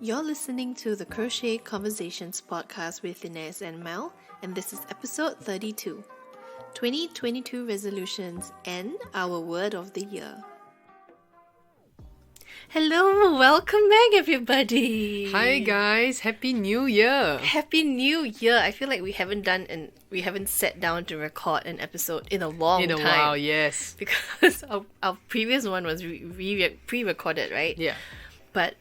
You're listening to the Crochet Conversations podcast with Inez and Mel, and this is episode 32, 2022 resolutions and our word of the year. Hello, welcome back everybody. Hi guys, Happy New Year. Happy New Year. I feel like we haven't sat down to record an episode in a long time. In a while, yes. Because our previous one was pre-recorded, right? Yeah. But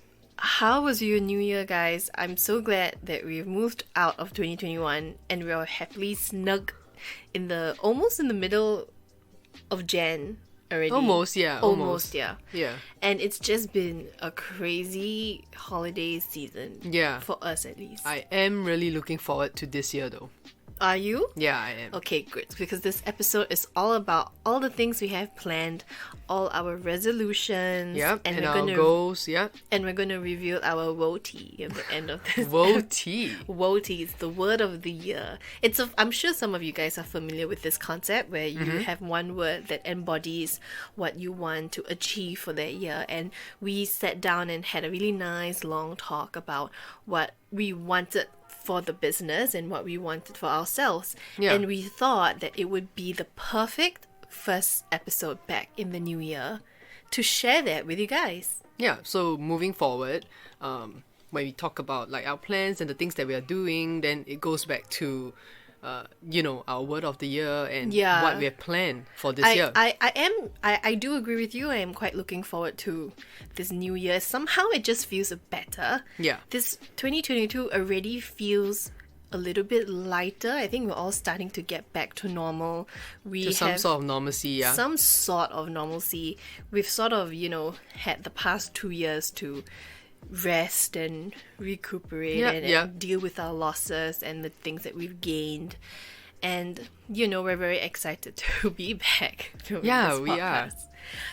how was your New Year, guys? I'm so glad that we've moved out of 2021 and we're happily snug almost in the middle of Jan already. Almost, yeah. Almost, yeah. Yeah. And it's just been a crazy holiday season. Yeah. For us, at least. I am really looking forward to this year though. Are you? Yeah, I am. Okay, good. Because this episode is all about all the things we have planned, all our resolutions. Yep, and our goals, yep. And we're going to reveal our WOTY at the end of this. WOTY? WOTY is the word of the year. I'm sure some of you guys are familiar with this concept where you have one word that embodies what you want to achieve for that year. And we sat down and had a really nice long talk about what we wanted for the business and what we wanted for ourselves. Yeah. And we thought that it would be the perfect first episode back in the new year to share that with you guys. Yeah, so moving forward, when we talk about like our plans and the things that we are doing, then it goes back to our word of the year and what we have planned for this year. I do agree with you. I am quite looking forward to this new year. Somehow it just feels better. Yeah. This 2022 already feels a little bit lighter. I think we're all starting to get back to normal. Some sort of normalcy, yeah. Some sort of normalcy. We've sort of, had the past 2 years to rest and recuperate and deal with our losses and the things that we've gained. And, we're very excited to be back. Yeah, we are.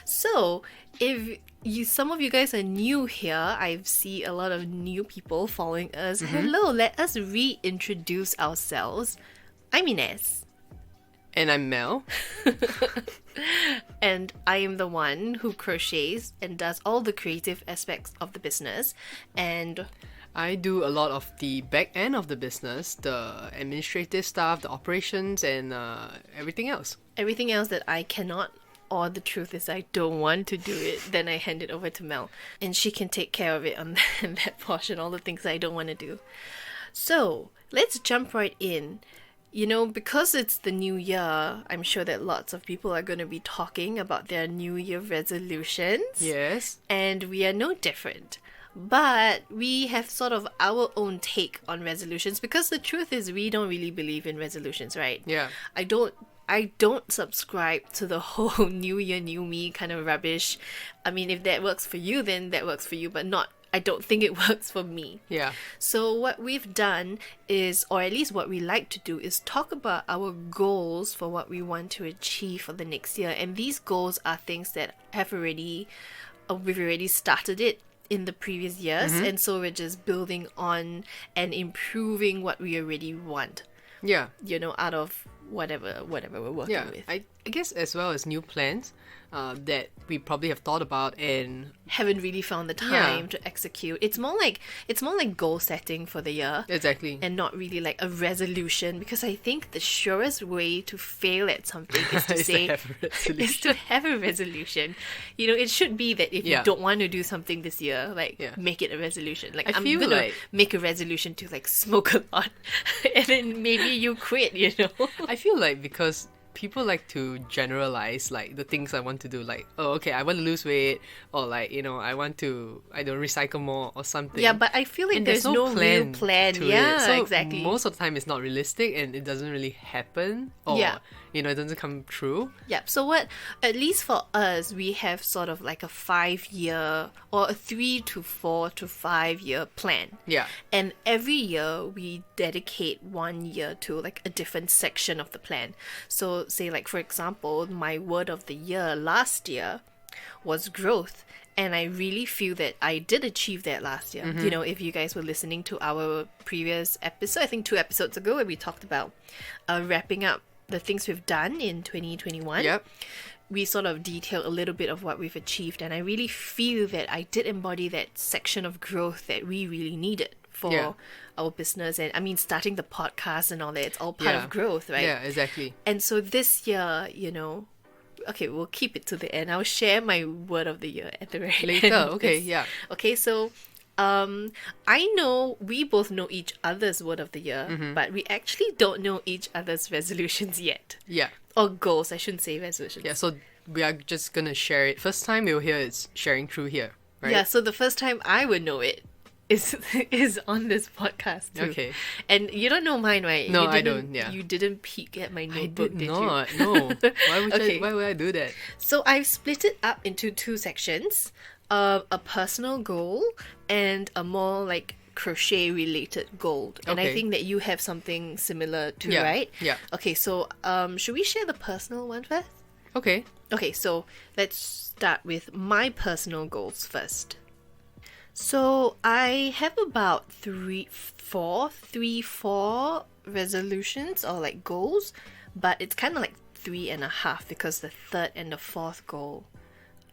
So, if some of you guys are new here, I see a lot of new people following us. Hello, let us reintroduce ourselves. I'm Inez. And I'm Mel. And I am the one who crochets and does all the creative aspects of the business. And I do a lot of the back end of the business, the administrative stuff, the operations, and everything else. Everything else that I cannot, or the truth is I don't want to do it, then I hand it over to Mel. And she can take care of it on that portion, all the things I don't want to do. So, let's jump right in. Because it's the new year, I'm sure that lots of people are going to be talking about their new year resolutions. Yes. And we are no different. But we have sort of our own take on resolutions because the truth is we don't really believe in resolutions, right? Yeah. I don't subscribe to the whole new year, new me kind of rubbish. I mean, if that works for you, then that works for you, but I don't think it works for me. Yeah. So what we've done is, or at least what we like to do, is talk about our goals for what we want to achieve for the next year. And these goals are things that we've already started it in the previous years. And so we're just building on and improving what we already want. Yeah. Out of whatever we're working with. I guess as well as new plans that we probably have thought about and haven't really found the time to execute. It's more like goal setting for the year. Exactly. And not really like a resolution, because I think the surest way to fail at something is to have a resolution. It should be that if you don't want to do something this year, make it a resolution. I'm gonna make a resolution to smoke a lot and then maybe you quit, I feel like because people like to generalize the things I want to do, I want to lose weight, or I want to recycle more or something. Yeah, but I feel like there's no real plan. Yeah, so exactly. Most of the time it's not realistic and it doesn't really happen, or it doesn't come true. Yeah. So at least for us, we have sort of like a 5-year or a 3 to 4 to 5 year plan. Yeah. And every year we dedicate 1 year to a different section of the plan. So say for example, my word of the year last year was growth. And I really feel that I did achieve that last year. If you guys were listening to our previous episode, I think 2 episodes ago, where we talked about wrapping up the things we've done in 2021. Yep. we sort of detail a little bit of what we've achieved, and I really feel that I did embody that section of growth that we really needed for our business. And I mean, starting the podcast and all that, it's all part of growth, right? Yeah, exactly. And so this year, you know, okay, we'll keep it to the end. I'll share my word of the year at the very Later, end. okay, yeah. Okay, so I know we both know each other's word of the year, but we actually don't know each other's resolutions yet. Yeah. Or goals, I shouldn't say resolutions. Yeah, so we are just gonna share it. First time you'll hear it's sharing through here, right? Yeah, so the first time I would know it is on this podcast too. Okay. And you don't know mine, right? No, You I didn't- don't, yeah. You didn't peek at my I notebook, did did not. you? No. Okay. Why would I do that? So I've split it up into two sections. A personal goal and a more like crochet related goal. And I Okay. think that you have something similar too, Yeah, right? yeah. Okay, so should we share the personal one first? Okay. Okay, so let's start with my personal goals first. So I have about three, four resolutions or like goals, but it's kind of like 3.5 because the third and the fourth goal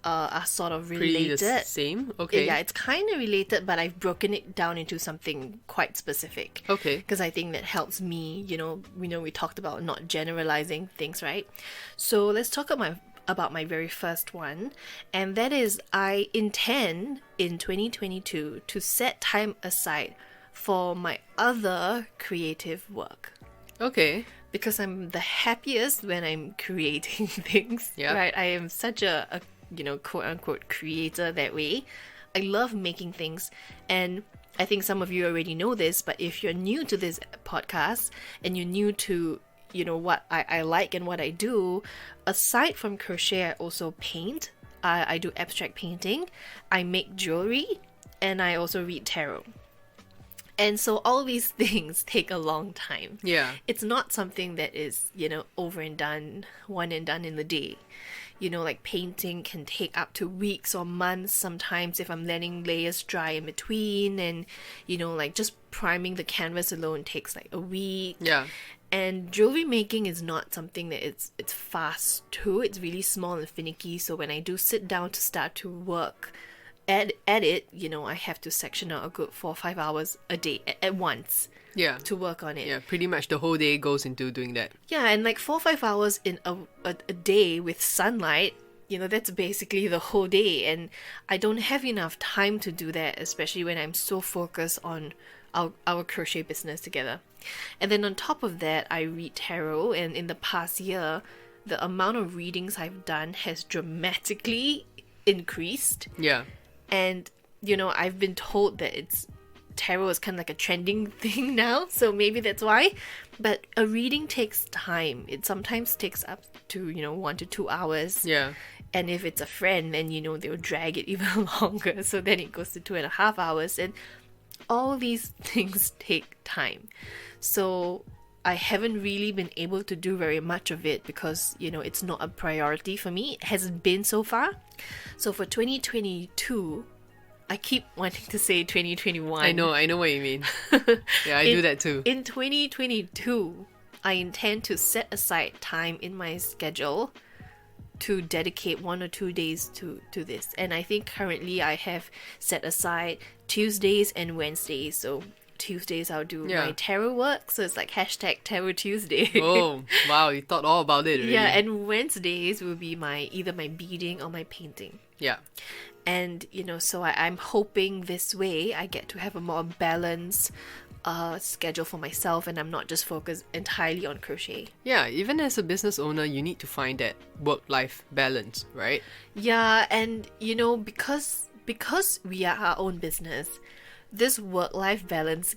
are sort of Pretty related. the same? Okay. Yeah, it's kind of related, but I've broken it down into something quite specific. Okay. Because I think that helps me, we talked about not generalizing things, right? So let's talk about my very first one. And that is, I intend in 2022 to set time aside for my other creative work. Okay. Because I'm the happiest when I'm creating things. Yeah. Right? I am such a quote unquote creator that way. I love making things, and I think some of you already know this, but if you're new to this podcast and you're new to what I like and what I do, aside from crochet, I also paint. I do abstract painting, I make jewelry, and I also read tarot. And so all these things take a long time. Yeah. It's not something that is, over and done, one and done in the day. Like painting can take up to weeks or months sometimes if I'm letting layers dry in between. And, like just priming the canvas alone takes like a week. Yeah. And jewelry making is not something that it's fast too. It's really small and finicky. So when I do sit down to start to work at it, I have to section out a good 4 or 5 hours a day at once. Yeah. To work on it. Yeah, pretty much the whole day goes into doing that. Yeah, and like 4 or 5 hours in a day with sunlight, that's basically the whole day. And I don't have enough time to do that, especially when I'm so focused on our crochet business together. And then on top of that, I read tarot, and in the past year, the amount of readings I've done has dramatically increased. Yeah. And, I've been told that tarot is kind of like a trending thing now, so maybe that's why. But a reading takes time. It sometimes takes up to 1 to 2 hours. Yeah. And if it's a friend, then they'll drag it even longer, so then it goes to 2.5 hours. And all these things take time, so I haven't really been able to do very much of it because it's not a priority for me. It hasn't been so far. So for 2022, I keep wanting to say 2021. I know what you mean. Yeah, I do that too. In 2022, I intend to set aside time in my schedule to dedicate 1 or 2 days to this. And I think currently I have set aside Tuesdays and Wednesdays. So Tuesdays I'll do my tarot work. So it's like #Tarot Tuesday. Oh, wow, you thought all about it already. Yeah, and Wednesdays will be either my beading or my painting. Yeah. And, so I'm hoping this way I get to have a more balanced schedule for myself, and I'm not just focused entirely on crochet. Yeah, even as a business owner, you need to find that work-life balance, right? Yeah, and, because we are our own business, this work-life balance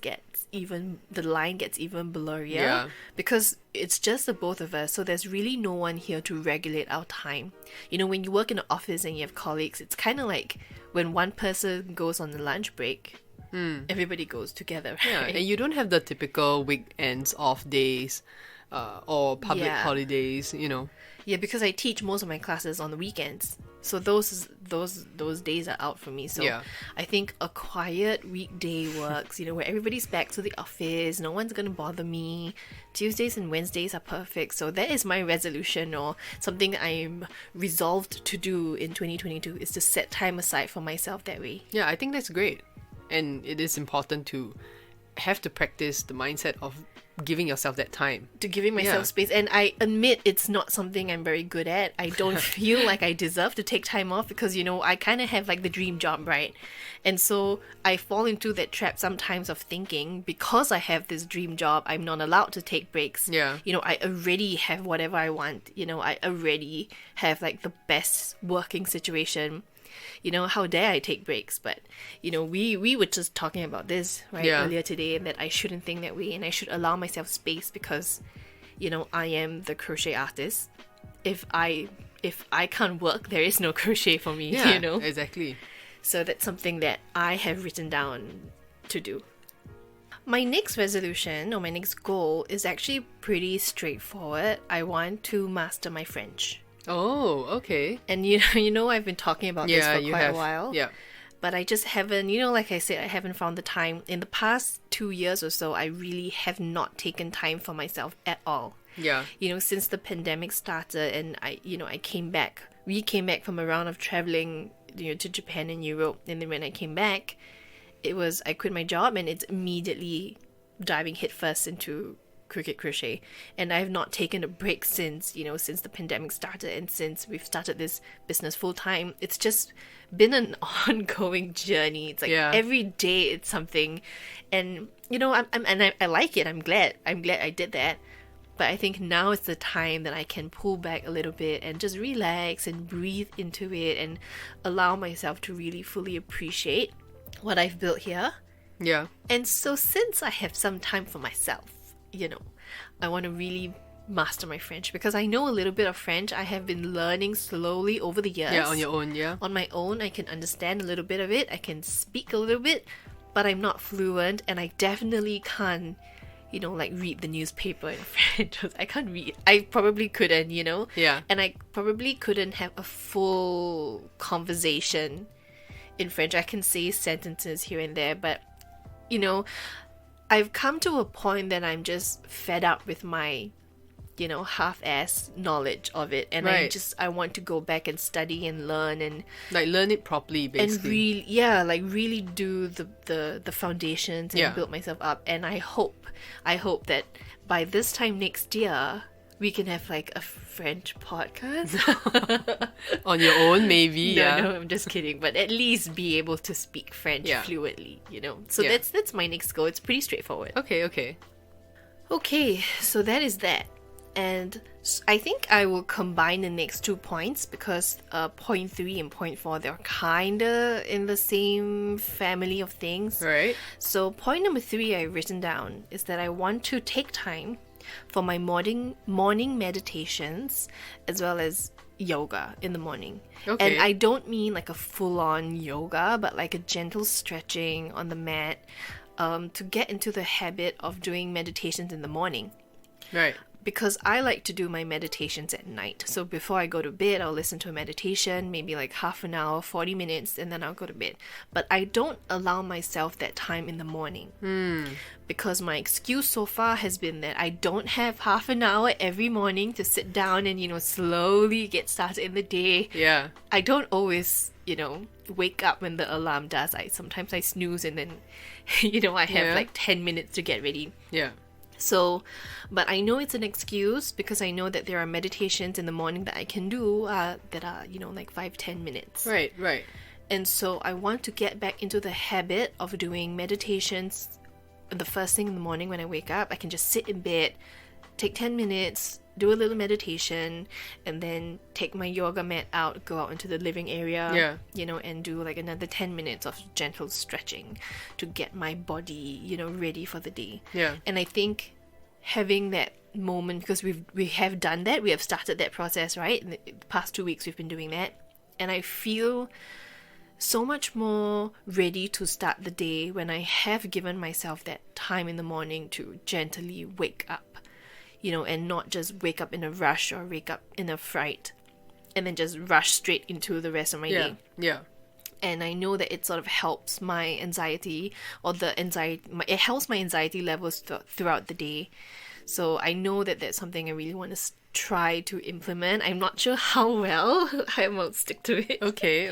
the line gets even blurrier. Yeah. Because it's just the both of us, so there's really no one here to regulate our time. When you work in an office and you have colleagues, it's kind of like when one person goes on the lunch break, everybody goes together, right? Yeah, and you don't have the typical weekends off days or public holidays, you know. Yeah, because I teach most of my classes on the weekends. So those days are out for me. So I think a quiet weekday works, you know, where everybody's back to the office, no one's gonna bother me. Tuesdays and Wednesdays are perfect. So that is my resolution, or something I'm resolved to do in 2022, is to set time aside for myself that way. Yeah, I think that's great. And it is important to have to practice the mindset of giving yourself that time, to giving myself space. And I admit it's not something I'm very good at. I don't feel like I deserve to take time off, because, you know, I kind of have like the dream job, right? And so I fall into that trap sometimes of thinking, because I have this dream job, I'm not allowed to take breaks. You know, I already have whatever I want. You know, I already have like the best working situation. You know, how dare I take breaks? But, you know, we were just talking about this, right, earlier today, and that I shouldn't think that way, and I should allow myself space, because, you know, I am the crochet artist. If I can't work, there is no crochet for me, you know? Exactly. So that's something that I have written down to do. My next resolution, or my next goal, is actually pretty straightforward. I want to master my French. Oh, okay. And you know, I've been talking about this for quite a while. Yeah. But I just haven't, you know, like I said, I haven't found the time. In the past 2 years or so, I really have not taken time for myself at all. Yeah. You know, since the pandemic started, and we came back from a round of traveling, you know, to Japan and Europe. And then when I came back, I quit my job, and it's immediately diving headfirst into Cricut crochet, and I have not taken a break since the pandemic started, and since we've started this business full time. It's just been an ongoing journey. It's like every day it's something, and you know, I like it. I'm glad I did that. But I think now is the time that I can pull back a little bit and just relax and breathe into it, and allow myself to really fully appreciate what I've built here. Yeah. And so since I have some time for myself, you know, I want to really master my French, because I know a little bit of French. I have been learning slowly over the years. Yeah, on your own, yeah. On my own, I can understand a little bit of it. I can speak a little bit, but I'm not fluent, and I definitely can't, you know, like read the newspaper in French. I can't read. I probably couldn't, you know? Yeah. And I probably couldn't have a full conversation in French. I can say sentences here and there, but, you know, I've come to a point that I'm just fed up with my, you know, half-ass knowledge of it, and I want to go back and study and learn, and like learn it properly, basically. And really do the foundations and build myself up. And I hope that by this time next year we can have like a French podcast. On your own, maybe. No, I'm just kidding. But at least be able to speak French fluently, you know. So that's my next goal. It's pretty straightforward. Okay. Okay, so that is that. And I think I will combine the next 2 points, because point 3 and point 4, they're kinda in the same family of things. Right. So point number 3 I've written down is that I want to take time for my morning meditations, as well as yoga in the morning. Okay. And I don't mean like a full-on yoga, but like a gentle stretching on the mat, to get into the habit of doing meditations in the morning. Right. Because I like to do my meditations at night. So before I go to bed, I'll listen to a meditation, maybe like half an hour, 40 minutes, and then I'll go to bed. But I don't allow myself that time in the morning. Because my excuse so far has been that I don't have half an hour every morning to sit down and, you know, slowly get started in the day. Yeah. I don't always, you know, wake up when the alarm does. Sometimes I snooze, and then, you know, I have like 10 minutes to get ready. Yeah. So, but I know it's an excuse, because I know that there are meditations in the morning that I can do that are, you know, like 5-10 minutes. Right. And so I want to get back into the habit of doing meditations the first thing in the morning when I wake up. I can just sit in bed, take 10 minutes, do a little meditation, and then take my yoga mat out, go out into the living area, you know, and do like another 10 minutes of gentle stretching to get my body, you know, ready for the day. Yeah. And I think having that moment, because we have done that, we have started that process, right? In the past 2 weeks we've been doing that, and I feel so much more ready to start the day when I have given myself that time in the morning to gently wake up. and not just wake up in a rush or wake up in a fright and then just rush straight into the rest of my day. Yeah. And I know that it sort of helps my anxiety, or it helps my anxiety levels throughout the day. So I know that that's something I really want to try to implement. I'm not sure how well I will stick to it. Okay.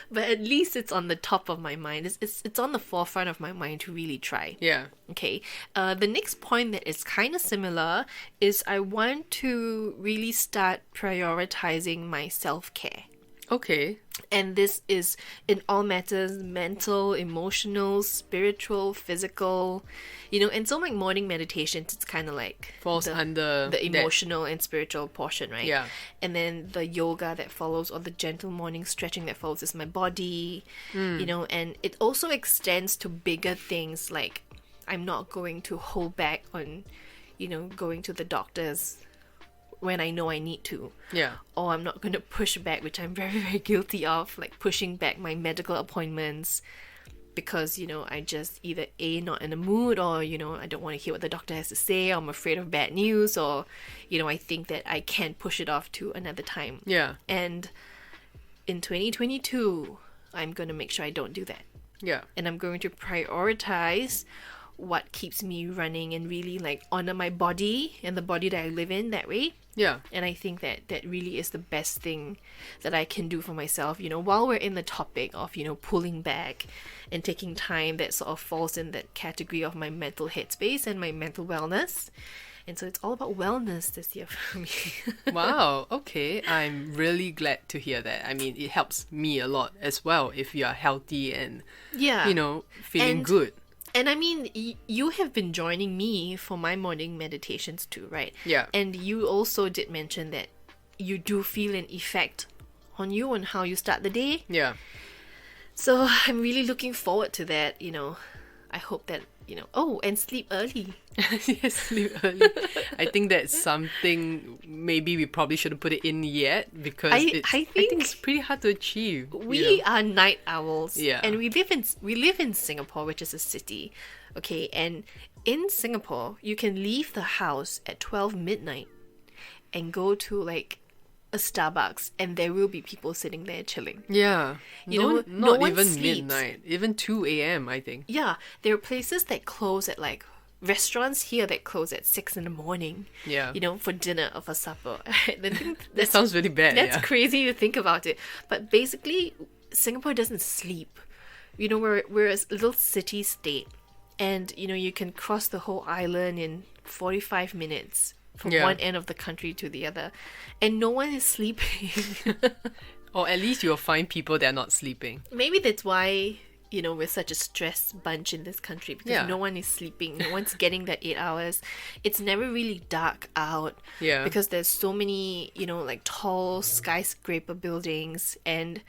But at least it's on the top of my mind. It's on the forefront of my mind to really try. Yeah. Okay. The next point that is kind of similar is I want to really start prioritizing my self-care. Okay. And this is in all matters: mental, emotional, spiritual, physical, and so like morning meditations, it's kind of like falls under the emotional and spiritual portion, right? Yeah. And then the yoga that follows, or the gentle morning stretching that follows, is my body, and it also extends to bigger things, like I'm not going to hold back on, going to the doctors when I know I need to. Yeah. Or I'm not going to push back, which I'm very, very guilty of, like pushing back my medical appointments because, I just either A, not in the mood, or, I don't want to hear what the doctor has to say, or I'm afraid of bad news, or, I think that I can't push it off to another time. Yeah. And in 2022, I'm going to make sure I don't do that. Yeah. And I'm going to prioritize what keeps me running and really like honor my body and the body that I live in that way. Yeah. And I think that really is the best thing that I can do for myself, while we're in the topic of, pulling back and taking time that sort of falls in that category of my mental headspace and my mental wellness. And so it's all about wellness this year for me. Wow. Okay. I'm really glad to hear that. I mean, it helps me a lot as well if you are healthy and, feeling good. And I mean, you have been joining me for my morning meditations too, right? Yeah. And you also did mention that you do feel an effect on you on how you start the day. Yeah. So I'm really looking forward to that, I hope that, and sleep early. Yes, sleep early. I think that's something maybe we probably shouldn't put it in yet because I think it's pretty hard to achieve. We are night owls. Yeah. And we live in Singapore, which is a city. Okay, and in Singapore, you can leave the house at 12 midnight and go to like a Starbucks, and there will be people sitting there chilling. Yeah. No not one even sleeps. midnight. Even 2 a.m., I think. Yeah, there are places that close at like restaurants here that close at 6 in the morning. Yeah. For dinner or for supper. That sounds really bad. That's crazy to think about it. But basically, Singapore doesn't sleep. We're a little city state, and you can cross the whole island in 45 minutes from one end of the country to the other, and no one is sleeping. Or at least you'll find people that are not sleeping. Maybe that's why we're such a stressed bunch in this country, because no one is sleeping. No one's getting that 8 hours. It's never really dark out. Yeah. Because there's so many, like tall skyscraper buildings, and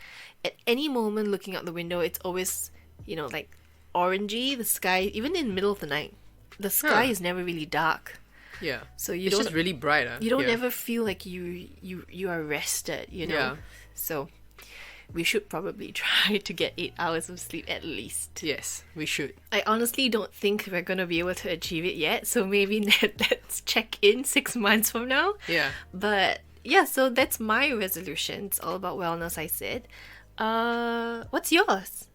at any moment looking out the window, it's always, like orangey, the sky, even in the middle of the night. The sky is never really dark. Yeah. So it's just really bright. You don't ever feel like you are rested, Yeah. So we should probably try to get 8 hours of sleep at least. Yes, we should. I honestly don't think we're going to be able to achieve it yet. So maybe let's check in 6 months from now. Yeah. But yeah, so that's my resolution. It's all about wellness, I said. What's yours?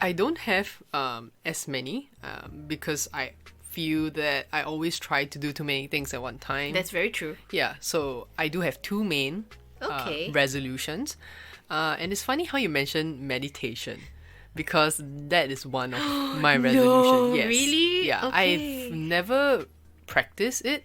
I don't have as many because I feel that I always try to do too many things at one time. That's very true. Yeah, so I do have two main resolutions. And it's funny how you mentioned meditation, because that is one of my resolutions. No, yes. really? Yeah, Okay. I've never practiced it,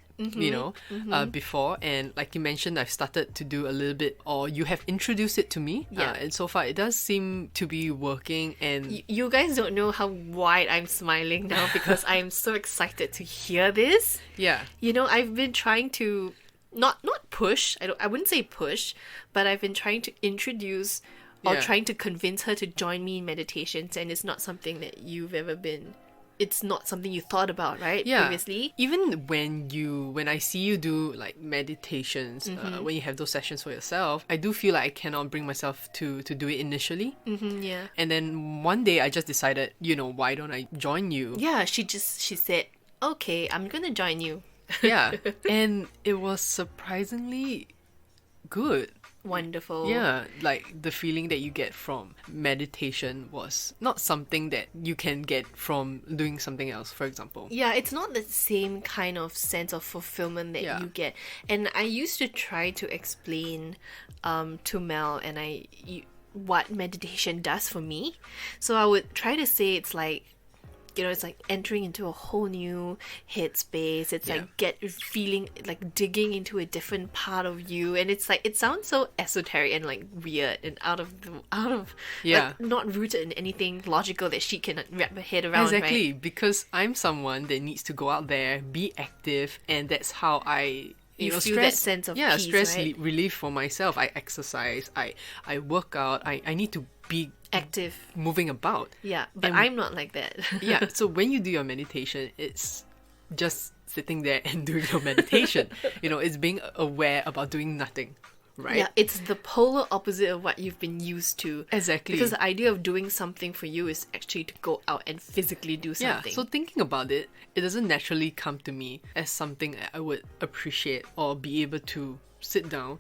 before. And like you mentioned, I've started to do a little bit, or you have introduced it to me. Yeah. And so far, it does seem to be working. And You guys don't know how wide I'm smiling now because I'm so excited to hear this. yeah, I've been trying to not push. I wouldn't say push, but I've been trying to introduce or Yeah. trying to convince her to join me in meditations, and it's not something that you've ever been. It's not something you thought about, right? yeah. Previously. Even when I see you do like meditations, when you have those sessions for yourself, I do feel like I cannot bring myself to do it initially. Yeah. And then one day I just decided, why don't I join you? Yeah, she said, okay, I'm gonna join you. Yeah. And it was surprisingly good. Wonderful. Yeah, like the feeling that you get from meditation was not something that you can get from doing something else, for example. Yeah, it's not the same kind of sense of fulfillment that you get. And I used to try to explain to Mel what meditation does for me. So I would try to say it's like, it's like entering into a whole new headspace. It's like feeling like digging into a different part of you, and it's like it sounds so esoteric and like weird and out of like, not rooted in anything logical that she can wrap her head around. Exactly, right? because I'm someone that needs to go out there, be active, and that's how I feel stress, that sense of peace, stress right? relief for myself. I exercise, I work out, I need to be active, moving about. Yeah, but I'm not like that. Yeah, so when you do your meditation, it's just sitting there and doing your meditation. It's being aware about doing nothing, right? Yeah, it's the polar opposite of what you've been used to. Exactly. Because the idea of doing something for you is actually to go out and physically do something. Yeah, so thinking about it, it doesn't naturally come to me as something I would appreciate or be able to sit down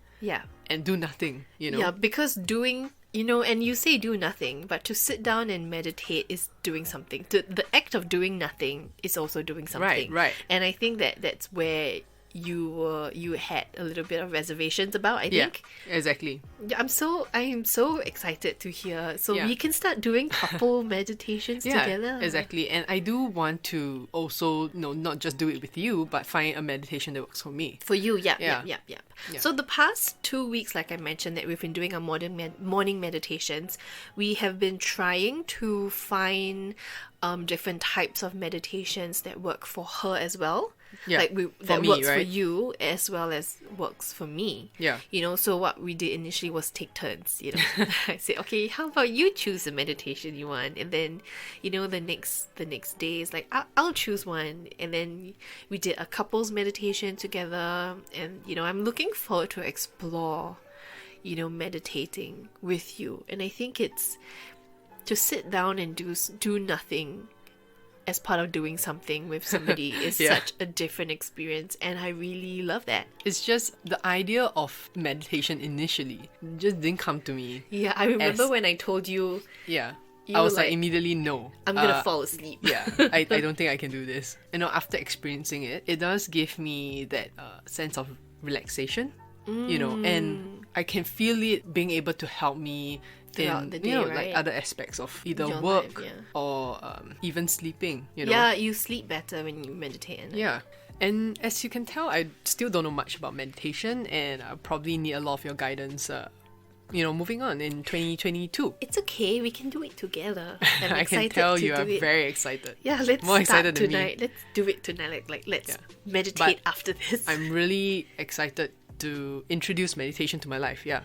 and do nothing, Yeah, because doing... and you say do nothing, but to sit down and meditate is doing something. The act of doing nothing is also doing something. Right. And I think that's where you had a little bit of reservations about, I think. Yeah, exactly. I am so excited to hear. So we can start doing couple meditations together. Exactly. And I do want to also, not just do it with you, but find a meditation that works for me. For you, yeah. So the past 2 weeks, like I mentioned, that we've been doing our morning meditations, we have been trying to find different types of meditations that work for her as well. Yeah, like that me, works right? for you as well as works for me. Yeah. So what we did initially was take turns, I said, okay, how about you choose the meditation you want, and then the next day is like I'll choose one, and then we did a couples meditation together, and I'm looking forward to explore meditating with you. And I think it's to sit down and do nothing as part of doing something with somebody is such a different experience, and I really love that. It's just the idea of meditation initially just didn't come to me. Yeah, I remember when I told you. Yeah. I was like immediately no. I'm gonna fall asleep. Yeah, I don't think I can do this. After experiencing it, it does give me that sense of relaxation, and I can feel it being able to help me throughout the day, right? like other aspects of either your work life, or even sleeping, Yeah, you sleep better when you meditate. Yeah. And as you can tell, I still don't know much about meditation, and I probably need a lot of your guidance, moving on in 2022. It's okay, we can do it together. I'm I can excited tell to you do are it. very excited. Yeah, let's More start excited than me. tonight. Let's do it tonight. Like let's meditate after this. I'm really excited to introduce meditation to my life. Yeah.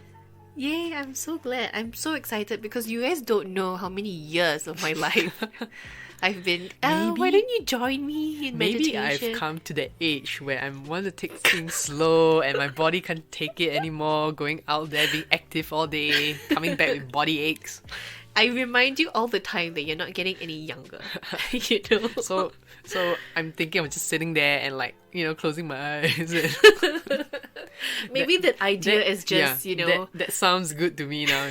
Yay, I'm so glad. I'm so excited because you guys don't know how many years of my life I've been... why don't you join me in meditation? Maybe I've come to the age where I want to take things slow and my body can't take it anymore, going out there, being active all day, coming back with body aches. I remind you all the time that you're not getting any younger. So I'm thinking of just sitting there and closing my eyes. Maybe that idea is just, That sounds good to me now,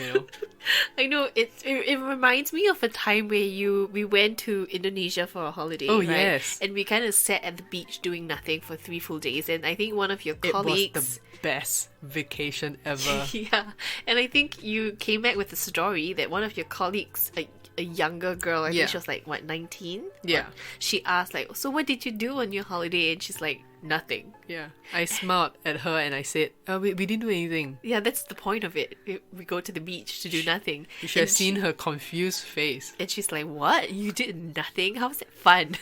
I know, it reminds me of a time where we went to Indonesia for a holiday. Oh, right? yes. And we kind of sat at the beach doing nothing for 3 full days. And I think one of your colleagues... It was the best vacation ever. Yeah. And I think you came back with a story that one of your colleagues, a younger girl, I think she was 19? Yeah. She asked so what did you do on your holiday? And she's like, nothing. Yeah. I smiled at her and I said, we didn't do anything. Yeah, that's the point of it. We go to the beach to do nothing. You should have seen her confused face. And she's like, what? You did nothing? How's that fun?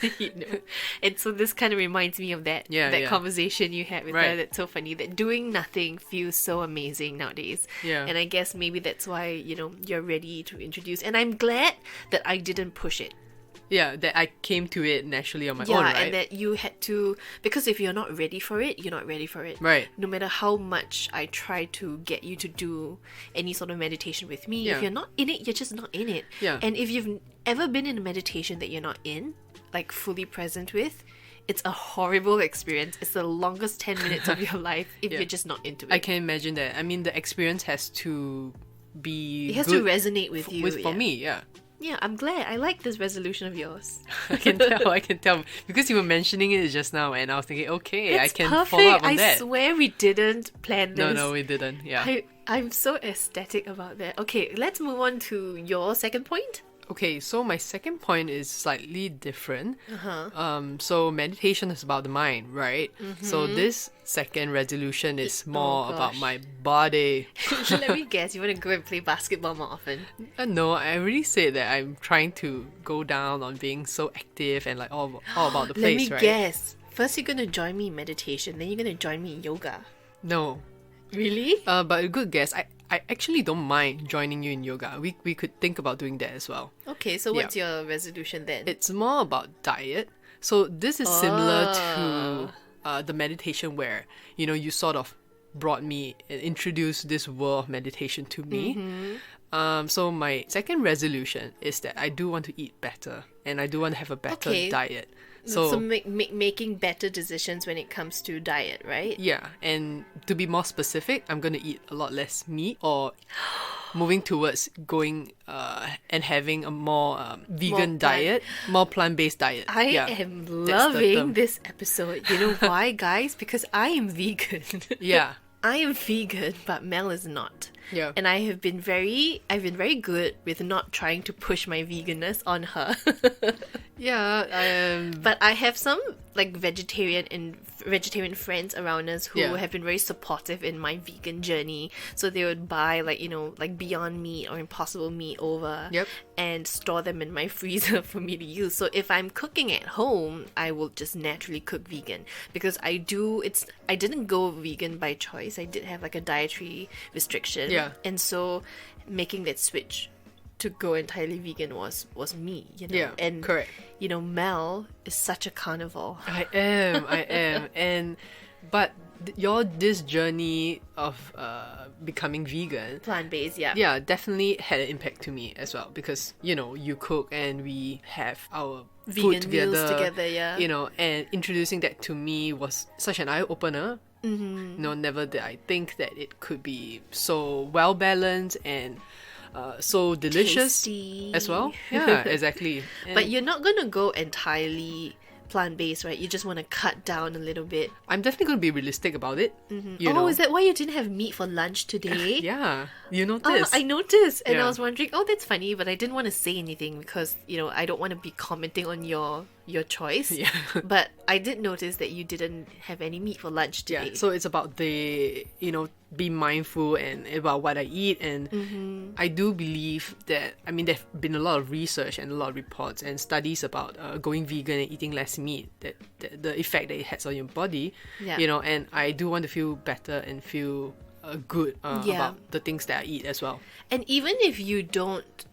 And so this kind of reminds me of that conversation you had with her. That's so funny, that doing nothing feels so amazing nowadays. Yeah. And I guess maybe that's why, you're ready to introduce. And I'm glad that I didn't push it. Yeah, that I came to it naturally on my own, right? Yeah, and that you had to... Because if you're not ready for it, you're not ready for it. Right. No matter how much I try to get you to do any sort of meditation with me, if you're not in it, you're just not in it. Yeah. And if you've ever been in a meditation that you're not in, fully present with, it's a horrible experience. It's the longest 10 minutes of your life if you're just not into it. I can imagine that. I mean, the experience has to be It has good to resonate with you. for me, yeah. Yeah, I'm glad. I like this resolution of yours. I can tell. Because you were mentioning it just now and I was thinking, okay, It's I can perfect. follow up on that. I swear we didn't plan this. No, we didn't, yeah. I'm so ecstatic about that. Okay, let's move on to your second point. Okay, so my second point is slightly different. So meditation is about the mind, right? So this second resolution is more about my body. Let me guess, you want to go and play basketball more often? No, I already said that I'm trying to go down on being so active and like all about the place, Let me right? guess. First you're going to join me in meditation, then you're going to join me in yoga. No. Really? But a good guess. I actually don't mind joining you in yoga. We could think about doing that as well. Okay, so what's your resolution then? It's more about diet. So this is similar to the meditation where, you sort of brought me and introduced this world of meditation to me. So my second resolution is that I do want to eat better and I do want to have a better diet. So making better decisions when it comes to diet, right? Yeah, and to be more specific, I'm going to eat a lot less meat or moving towards going and having a more vegan diet, more plant-based diet. I am loving this episode. You know why, guys? Because I am vegan. Yeah. I am vegan, but Mel is not. Yeah. And I've been very good with not trying to push my veganness on her. Yeah, But I have some like vegetarian friends around us who have been very supportive in my vegan journey. So they would buy like Beyond Meat or Impossible Meat over and store them in my freezer for me to use. So if I'm cooking at home, I will just naturally cook vegan because I didn't go vegan by choice. I did have like a dietary restriction. Yeah. And so making that switch to go entirely vegan was me, Yeah, and correct. Mel is such a carnivore. I am, but this journey of becoming vegan, Plant-based, yeah, definitely had an impact to me as well because you cook and we have our vegan food meals together, and introducing that to me was such an eye opener. Never did I think that it could be so well balanced and so delicious tasty as well. Yeah, exactly. But you're not gonna go entirely plant-based, right? You just want to cut down a little bit. I'm definitely going to be realistic about it. Is that why you didn't have meat for lunch today? Yeah, you noticed. I noticed, and I was wondering, that's funny, but I didn't want to say anything because I don't want to be commenting on your choice. Yeah. But I did notice that you didn't have any meat for lunch today. Yeah, so it's about the be mindful and about what I eat, and I do believe that there've been a lot of research and a lot of reports and studies about going vegan and eating less meat, that the effect that it has on your body. And I do want to feel better and feel good about the things that I eat as well. And even if you don't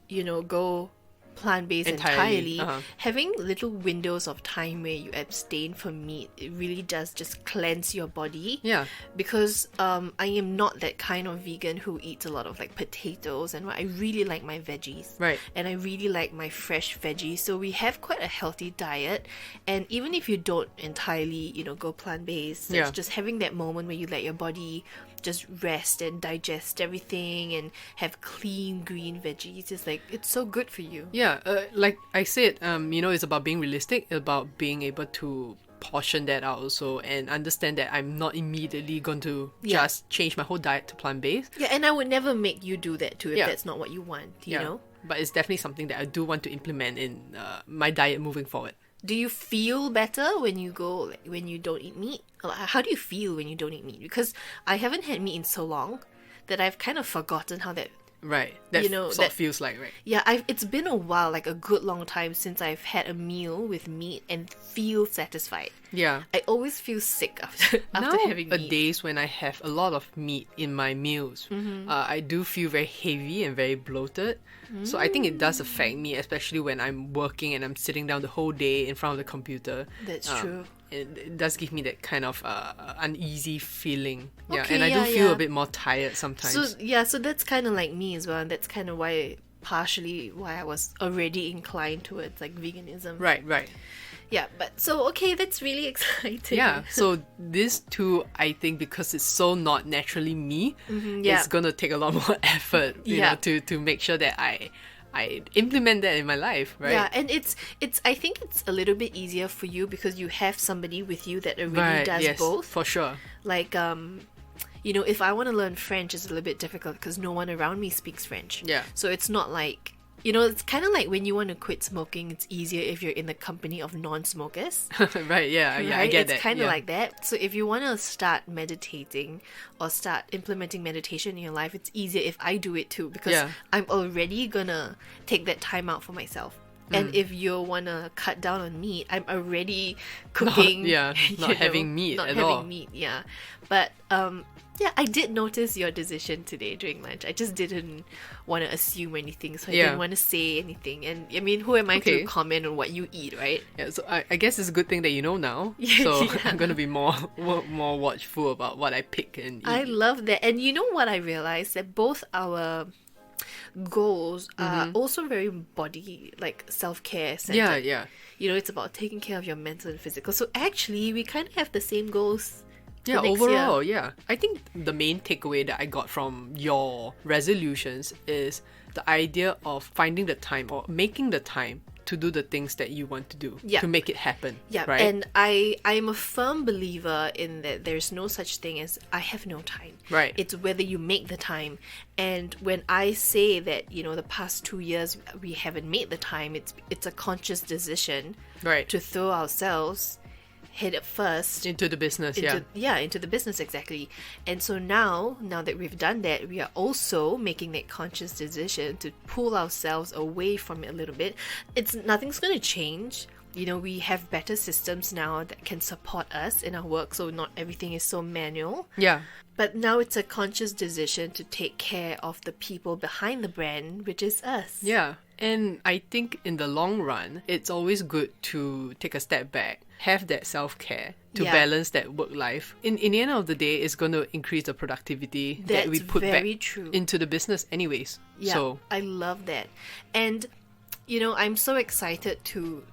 go plant-based entirely, having little windows of time where you abstain from meat, it really does just cleanse your body. Yeah. Because I am not that kind of vegan who eats a lot of like potatoes and I really like my veggies. Right. And I really like my fresh veggies. So we have quite a healthy diet. And even if you don't entirely, go plant-based, it's just having that moment where you let your body just rest and digest everything and have clean green veggies. It's so good for you. Yeah, like I said, it's about being realistic, about being able to portion that out also and understand that I'm not immediately going to just change my whole diet to plant-based. Yeah, and I would never make you do that too if that's not what you want, you know? But it's definitely something that I do want to implement in my diet moving forward. Do you feel better when you don't eat meat? How do you feel when you don't eat meat? Because I haven't had meat in so long that I've kind of forgotten how that... Right. That sort of feels like, right? Yeah, it's been a while, like a good long time since I've had a meal with meat and feel satisfied. Yeah. I always feel sick after having meat. Days when I have a lot of meat in my meals, I do feel very heavy and very bloated. So I think it does affect me, especially when I'm working and I'm sitting down the whole day in front of the computer. That's true. It does give me that kind of uneasy feeling. Yeah, and I do feel a bit more tired sometimes. So that's kind of like me as well, and that's kind of why partially why I was already inclined towards like veganism. Right. Yeah, but so okay, that's really exciting. Yeah, so this too, I think because it's so not naturally me, it's gonna take a lot more effort, you know, to make sure that I implement that in my life, right? Yeah, and it's I think it's a little bit easier for you because you have somebody with you that already does both. For sure. Like you know, if I want to learn French, it's a little bit difficult because no one around me speaks French. Yeah. So it's not like, you know, it's kind of like when you want to quit smoking, it's easier if you're in the company of non-smokers. Right, yeah, I get that. It's kind of like that. So if you want to start meditating or start implementing meditation in your life, it's easier if I do it too because I'm already gonna take that time out for myself. And if you want to cut down on meat, I'm already cooking. Not having meat at all. Yeah. But yeah, I did notice your decision today during lunch. I just didn't want to assume anything, so I didn't want to say anything. And I mean, who am I to comment on what you eat, right? Yeah, so I guess it's a good thing that you know now. So I'm gonna be more watchful about what I pick and eat. I love that. And you know what I realized? That both our goals are also very body, like self-care centered. Yeah. You know, it's about taking care of your mental and physical. So actually, we kind of have the same goals. Yeah, overall, I think the main takeaway that I got from your resolutions is the idea of finding the time or making the time to do the things that you want to do, to make it happen. Yeah, right? And I'm a firm believer in that there's no such thing as I have no time. Right. It's whether you make the time. And when I say that, you know, the past 2 years we haven't made the time, it's a conscious decision to throw ourselves head first into the business, into the business, exactly. And so now that we've done that, we are also making that conscious decision to pull ourselves away from it a little bit. Nothing's going to change. You know, we have better systems now that can support us in our work, so not everything is so manual. Yeah. But now it's a conscious decision to take care of the people behind the brand, which is us. Yeah. And I think in the long run, it's always good to take a step back, have that self-care to balance that work life. In the end of the day, it's going to increase the productivity that we put back into the business anyways. Yeah, so I love that. And, you know, I'm so excited to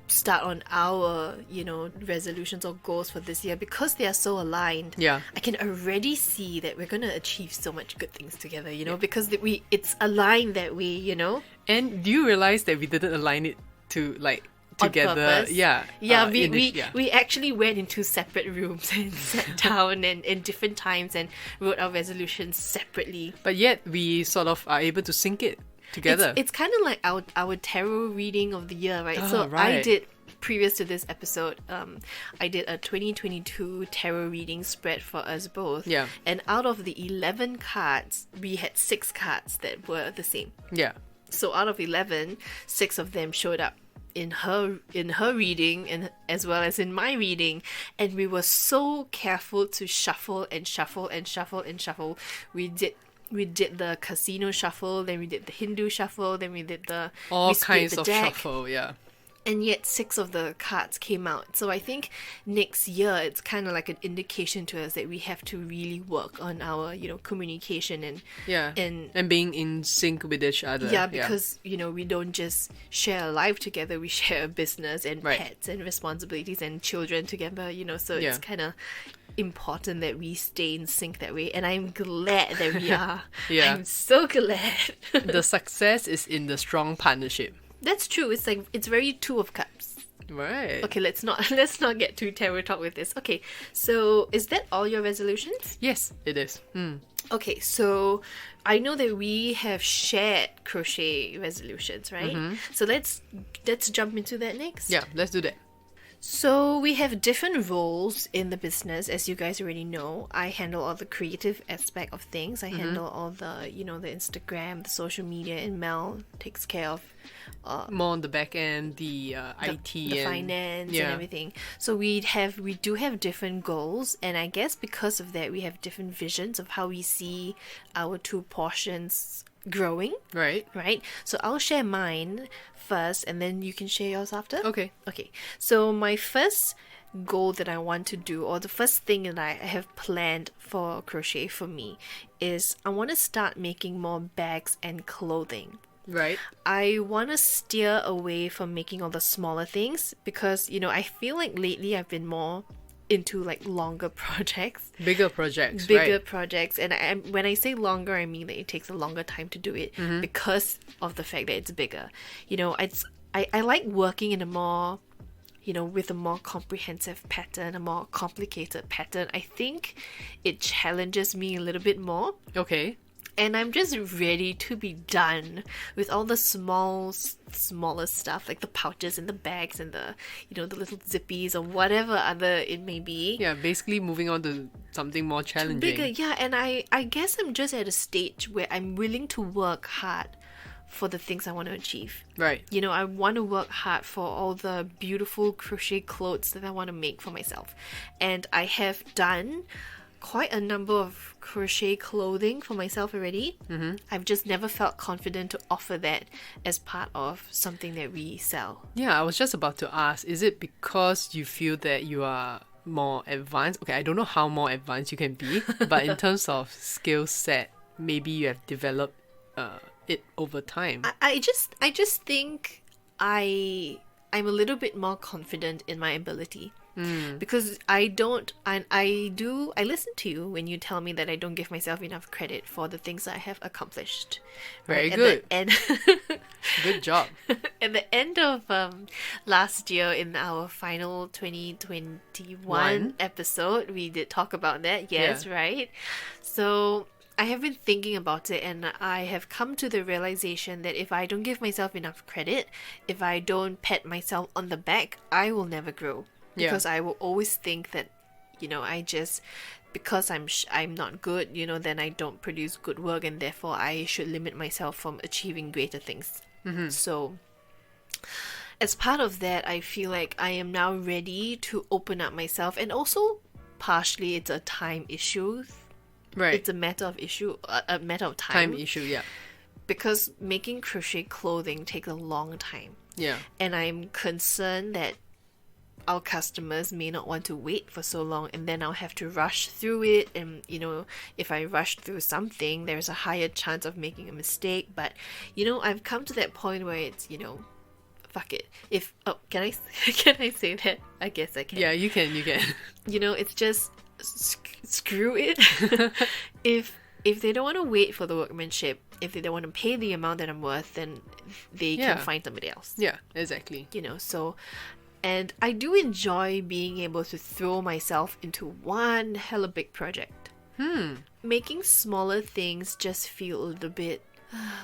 start on our, you know, resolutions or goals for this year because they are so aligned. Yeah. I can already see that we're going to achieve so much good things together, you know, because it's aligned that way, you know. And do you realize that we didn't align it to like together? We actually went into separate rooms and sat down and in different times and wrote our resolutions separately. But yet we sort of are able to sync it together. It's kind of like our tarot reading of the year, right? I did, previous to this episode, I did a 2022 tarot reading spread for us both. Yeah. And out of the 11 cards, we had 6 cards that were the same. Yeah. So out of 11, 6 of them showed up in her reading and as well as in my reading, and we were so careful to shuffle and shuffle and shuffle and shuffle. We did the casino shuffle, then we did the Hindu shuffle, then we did all kinds of deck, shuffle, and yet 6 of the cards came out. So I think next year it's kind of like an indication to us that we have to really work on our, you know, communication and being in sync with each other. Yeah, because you know, we don't just share a life together, we share a business and pets and responsibilities and children together, you know, so it's kind of important that we stay in sync that way, and I'm glad that we are. I'm so glad. The success is in the strong partnership. That's true. It's like, it's very 2 of cups. Right. Okay, let's not get too tarot talk with this. Okay, so is that all your resolutions? Yes, it is. Okay, so I know that we have shared crochet resolutions, right? So let's jump into that next. Yeah, let's do that. So we have different roles in the business, as you guys already know. I handle all the creative aspect of things. I handle all the, you know, the Instagram, the social media, and Mel takes care of more on the back end, the IT, the finance and everything. So we do have different goals, and I guess because of that, we have different visions of how we see our 2 portions growing. Right. So I'll share mine first, and then you can share yours after. Okay. So my first goal that I want to do, or the first thing that I have planned for crochet for me, is I want to start making more bags and clothing. Right. I want to steer away from making all the smaller things because, I feel like lately I've been more into like longer projects. Bigger projects, Bigger right? projects. And when I say longer, I mean that it takes a longer time to do it because of the fact that it's bigger. I like working in a more, with a more comprehensive pattern, a more complicated pattern. I think it challenges me a little bit more. Okay. And I'm just ready to be done with all the smaller stuff, like the pouches and the bags and the little zippies or whatever other it may be. Yeah, basically moving on to something more challenging. Bigger, yeah. And I guess I'm just at a stage where I'm willing to work hard for the things I want to achieve. Right. I want to work hard for all the beautiful crochet clothes that I want to make for myself. And I have done quite a number of crochet clothing for myself already. I've just never felt confident to offer that as part of something that we sell. Yeah, I was just about to ask, is it because you feel that you are more advanced? Okay, I don't know how more advanced you can be, but in terms of skill set, maybe you have developed it over time. I just think I'm a little bit more confident in my ability. Because I listen to you when you tell me that I don't give myself enough credit for the things I have accomplished. Very good. And Good job. at the end of last year, in our final 2021 episode, we did talk about that. Yes, right? So I have been thinking about it, and I have come to the realization that if I don't give myself enough credit, if I don't pat myself on the back, I will never grow. Because I will always think that, because I'm not good, then I don't produce good work, and therefore I should limit myself from achieving greater things. So, as part of that, I feel like I am now ready to open up myself, and also partially it's a time issue. Right. It's a matter of time. Time issue, yeah. Because making crochet clothing takes a long time. Yeah. And I'm concerned that our customers may not want to wait for so long, and then I'll have to rush through it, and if I rush through something, there's a higher chance of making a mistake. But I've come to that point where it's fuck it. Can I say that? I guess I can. Yeah, you can. It's just screw it. if they don't want to wait for the workmanship, if they don't want to pay the amount that I'm worth, then they can find somebody else. Yeah, exactly. So. And I do enjoy being able to throw myself into one hella big project. Making smaller things just feel a little bit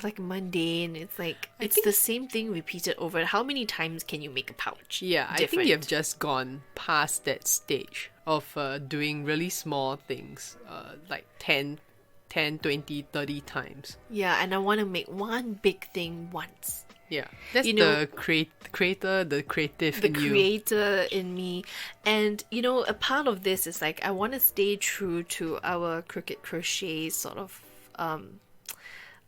like mundane. It's like it's the same thing repeated over. How many times can you make a pouch? Yeah, I think you've just gone past that stage of doing really small things, like 10, 20, 30 times. Yeah, and I want to make one big thing once. Yeah, that's the creator, the creative in you. The creator in me. And, a part of this is like, I want to stay true to our Cricket Crochet sort of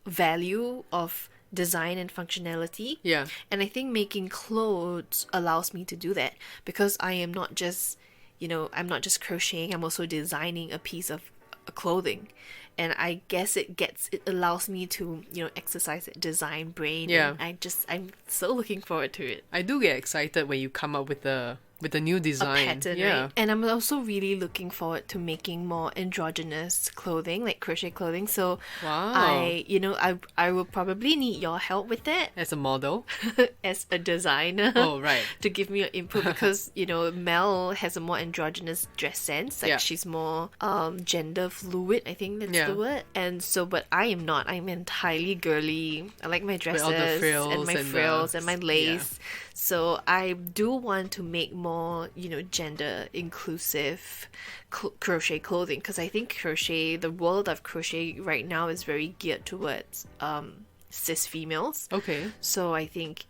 value of design and functionality. Yeah. And I think making clothes allows me to do that, because I am not just, I'm not just crocheting, I'm also designing a piece of clothing. And I guess it allows me to, exercise that design brain. Yeah. And I'm so looking forward to it. I do get excited when you come up with a new design. A pattern, right? And I'm also really looking forward to making more androgynous clothing, like crochet clothing. So wow. I will probably need your help with that. As a model? As a designer. Oh, right. To give me your input, because, Mel has a more androgynous dress sense. Like she's more gender fluid, I think that's the word. And so, but I am not. I'm entirely girly. I like my dresses with all the frills and my frills and my lace. Yeah. So I do want to make more, gender inclusive crochet clothing, because I think the world of crochet right now is very geared towards cis females. Okay. So I think,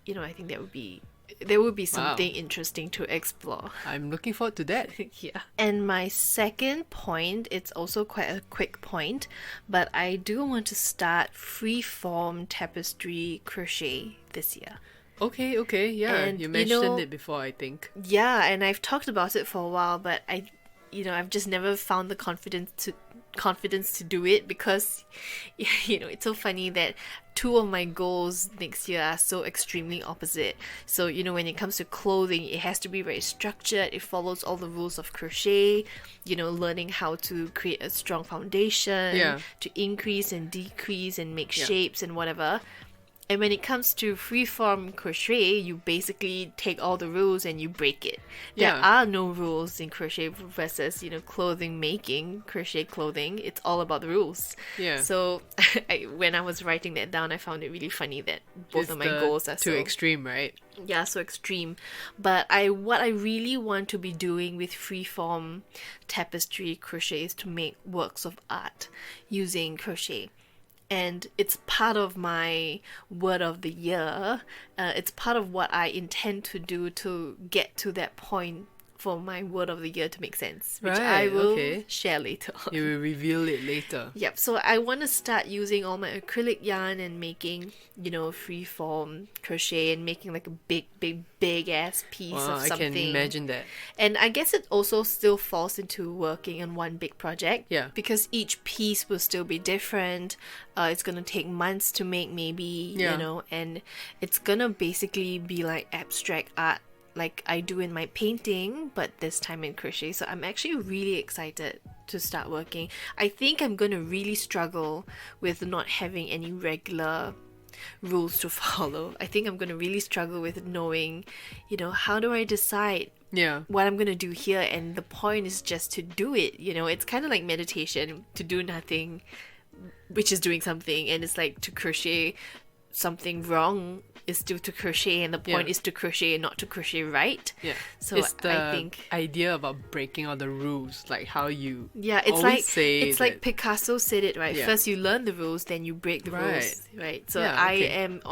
there would be something interesting to explore. I'm looking forward to that. Yeah. And my second point, it's also quite a quick point, but I do want to start freeform tapestry crochet this year. Okay, yeah. And, you mentioned it before, I think. Yeah, and I've talked about it for a while, but I've just never found the confidence confidence to do it because, it's so funny that two of my goals next year are so extremely opposite. So, when it comes to clothing, it has to be very structured. It follows all the rules of crochet, learning how to create a strong foundation, to increase and decrease and make shapes and whatever. And when it comes to freeform crochet, you basically take all the rules and you break it. There are no rules in crochet versus, clothing making, crochet clothing. It's all about the rules. Yeah. So when I was writing that down, I found it really funny that both of my goals are too extreme, right? Yeah, so extreme. But what I really want to be doing with freeform tapestry crochet is to make works of art using crochet. And it's part of my word of the year. It's part of what I intend to do to get to that point for my word of the year to make sense, which I will share later on. You will reveal it later. Yep, so I want to start using all my acrylic yarn and making, freeform crochet and making like a big ass piece of something. I can imagine that. And I guess it also still falls into working on one big project. Yeah. Because each piece will still be different. It's going to take months to make maybe, and it's going to basically be like abstract art like I do in my painting, but this time in crochet. So I'm actually really excited to start working. I think I'm going to really struggle with not having any regular rules to follow. I think I'm going to really struggle with knowing, how do I decide what I'm going to do here? And the point is just to do it. It's kind of like meditation, to do nothing, which is doing something. And it's like to crochet something wrong is still to crochet, and the point is to crochet and not to crochet right. Yeah. So it's the I think idea about breaking all the rules, like how you it's like Picasso said it, right? Yeah. First you learn the rules, then you break the rules, right? So I'm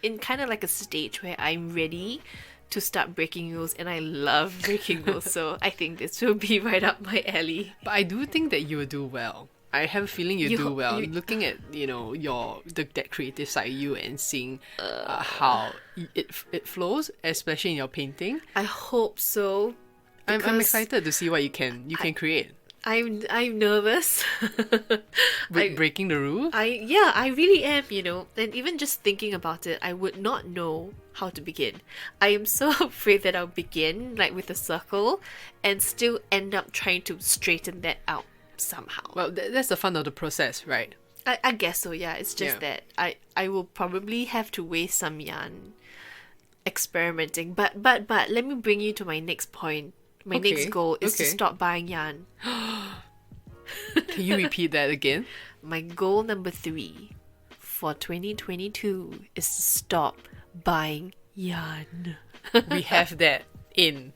in kind of like a stage where I'm ready to start breaking rules, and I love breaking rules. So I think this will be right up my alley. But I do think that you will do well. I have a feeling you do well. Looking at that creative side of you and seeing how it flows, especially in your painting. I hope so. I'm excited to see what you can create. I'm nervous. Breaking the rules? I really am, and even just thinking about it, I would not know how to begin. I am so afraid that I'll begin like with a circle and still end up trying to straighten that out somehow. Well, that's the fun of the process, right? I guess so, yeah. It's just that I will probably have to waste some yarn experimenting. But let me bring you to my next point. My next goal is to stop buying yarn. Can you repeat that again? My goal number 3 for 2022 is to stop buying yarn. We have that in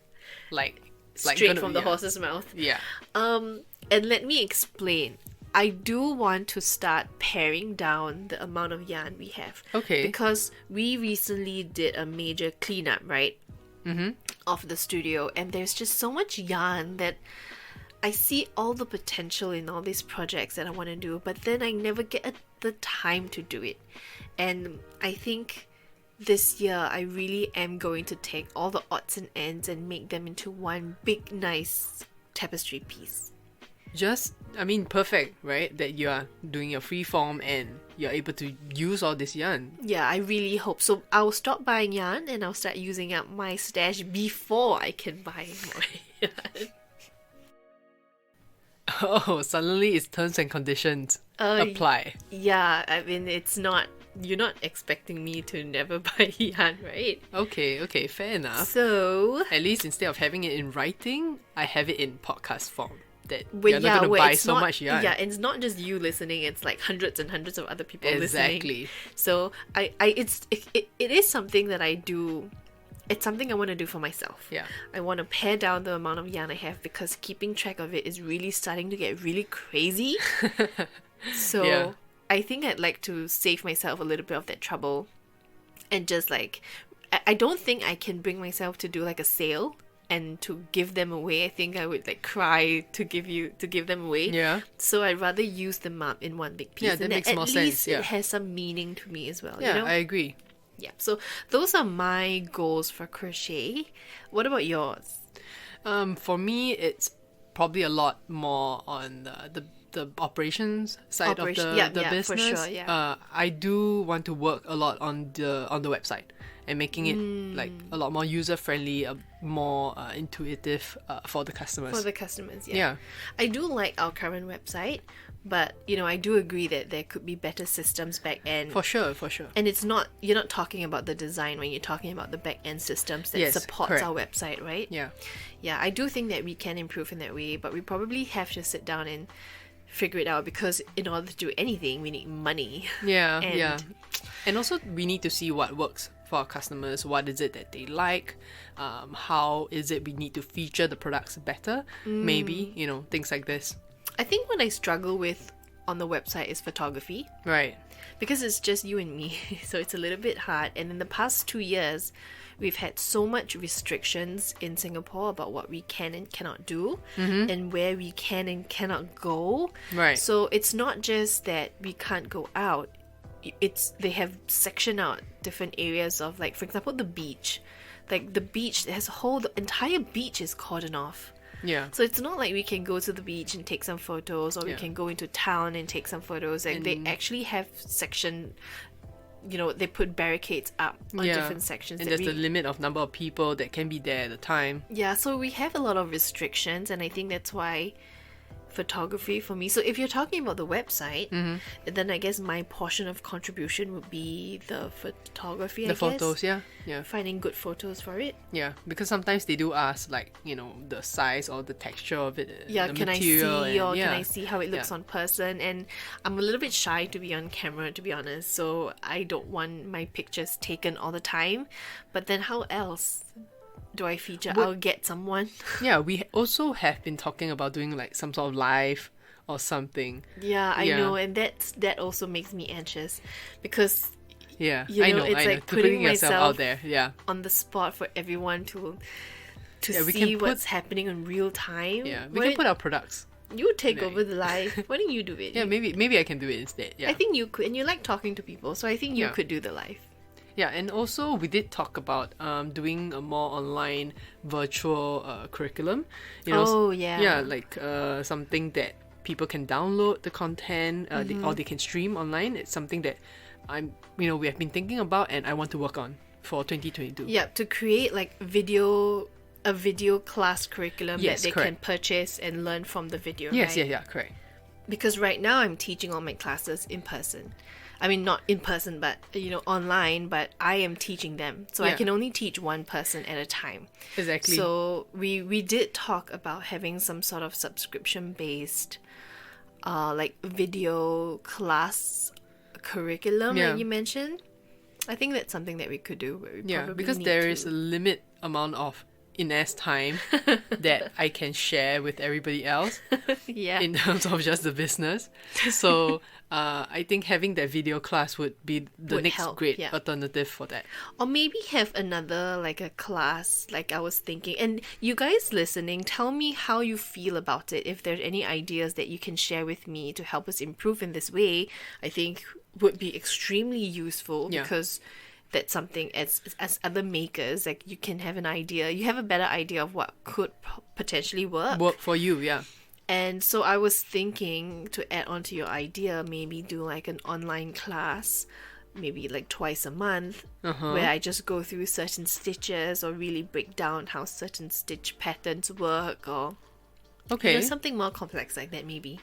straight from the horse's mouth. Yeah. And let me explain. I do want to start paring down the amount of yarn we have. Okay. Because we recently did a major cleanup, right? Of the studio, and there's just so much yarn that I see all the potential in all these projects that I want to do, but then I never get the time to do it. And I think this year I really am going to take all the odds and ends and make them into one big nice tapestry piece. Perfect, right? That you are doing your freeform and you're able to use all this yarn. Yeah, I really hope so. I'll stop buying yarn and I'll start using up my stash before I can buy more yarn. Oh, suddenly it's terms and conditions apply. Yeah, I mean, you're not expecting me to never buy yarn, right? Okay, fair enough. So at least instead of having it in writing, I have it in podcast form. That you're not going to buy so much yarn. Yeah, it's not just you listening, it's like hundreds and hundreds of other people listening. Exactly. So it is something that I do. It's something I want to do for myself. Yeah. I want to pare down the amount of yarn I have because keeping track of it is really starting to get really crazy. So I think I'd like to save myself a little bit of that trouble and just like, I don't think I can bring myself to do like a sale and to give them away. I think I would like cry to give them away. Yeah. So I'd rather use them up in one big piece. Yeah, that makes more sense. At least it has some meaning to me as well. Yeah, I agree. Yeah. So those are my goals for crochet. What about yours? For me, it's probably a lot more on the the operations side of the yeah, business, for sure, yeah. I do want to work a lot on the website and making it like a lot more user friendly, more intuitive for the customers. For the customers, yeah. Yeah. I do like our current website, but I do agree that there could be better systems back end. For sure. And it's not, you're not talking about the design when you're talking about the back end systems that supports correct. our website, right? Yeah. Yeah, I do think that we can improve in that way, but we probably have to sit down and figure it out, because in order to do anything, we need money. Yeah, and also we need to see what works for our customers. What is it that they like? How is it we need to feature the products better? Maybe, things like this. I think what I struggle with on the website is photography. Right. Because it's just you and me, so it's a little bit hard. And in the past 2 years, we've had so much restrictions in Singapore about what we can and cannot do, and where we can and cannot go. Right. So it's not just that we can't go out. They have sectioned out different areas of, like, for example, the beach. Like the beach, the entire beach is cordoned off. Yeah. So it's not like we can go to the beach and take some photos, or we can go into town and take some photos. Like they actually have they put barricades up on different sections. And there's the limit of number of people that can be there at a time. Yeah, so we have a lot of restrictions, and I think that's why photography for me. So if you're talking about the website, then I guess my portion of contribution would be the photography. The photos, yeah. Finding good photos for it. Yeah, because sometimes they do ask, like, the size or the texture of it. Yeah, the can material I see, or can I see how it looks Yeah. on person? And I'm a little bit shy to be on camera, to be honest. So I don't want my pictures taken all the time. But then how else do I feature? I'll get someone. Yeah, we also have been talking about doing like some sort of live or something. Yeah, I know, and that also makes me anxious, because Yeah, I know, it's like putting yourself myself out there. Yeah, on the spot for everyone to we see can what's happening in real time. yeah, we can put our products. You take over the live. Why don't you do it? Yeah, maybe I can do it instead. Yeah, I think you could, and you like talking to people, so I think you could do the live. Yeah, and also we did talk about doing a more online virtual curriculum. Yeah, like something that people can download the content, or they can stream online. It's something that we have been thinking about, and I want to work on for 2022. Yeah, to create like a video class curriculum that they can purchase and learn from the video. Yes, right? yeah, correct. Because right now I'm teaching all my classes in person. I mean, not in person, but online. But I am teaching them, so I can only teach one person at a time. Exactly. So we did talk about having some sort of subscription based, like video class curriculum that you mentioned. I think that's something that we could do. Where we probably because there is a limit amount of in-as time that I can share with everybody else. In terms of just the business. So I think having that video class would be the next great alternative for that. Or maybe have another, like a class, like I was thinking. And you guys listening, tell me how you feel about it. If there's any ideas that you can share with me to help us improve in this way, I think would be extremely useful, because that's something as other makers, like you can have an idea, you have a better idea of what could potentially work for you. And so I was thinking, to add on to your idea, maybe do like an online class, maybe like twice a month, where I just go through certain stitches, or really break down how certain stitch patterns work, or something more complex like that, maybe.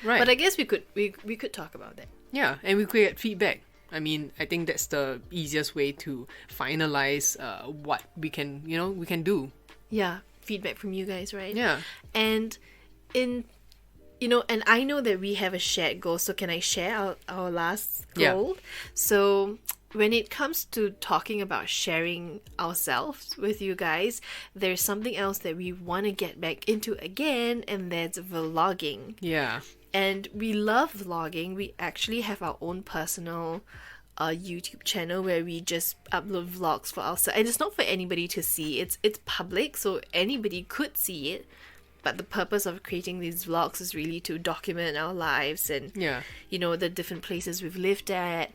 Right. But I guess we could talk about that. Yeah, and we could get feedback. I mean, I think that's the easiest way to finalize what we can do. Yeah, feedback from you guys, right? Yeah. And and I know that we have a shared goal, so can I share our last goal? So when it comes to talking about sharing ourselves with you guys, there's something else that we want to get back into again, and that's vlogging. Yeah. And we love vlogging. We actually have our own personal YouTube channel where we just upload vlogs for ourselves. And it's not for anybody to see. It's public, so anybody could see it. But the purpose of creating these vlogs is really to document our lives and, the different places we've lived at,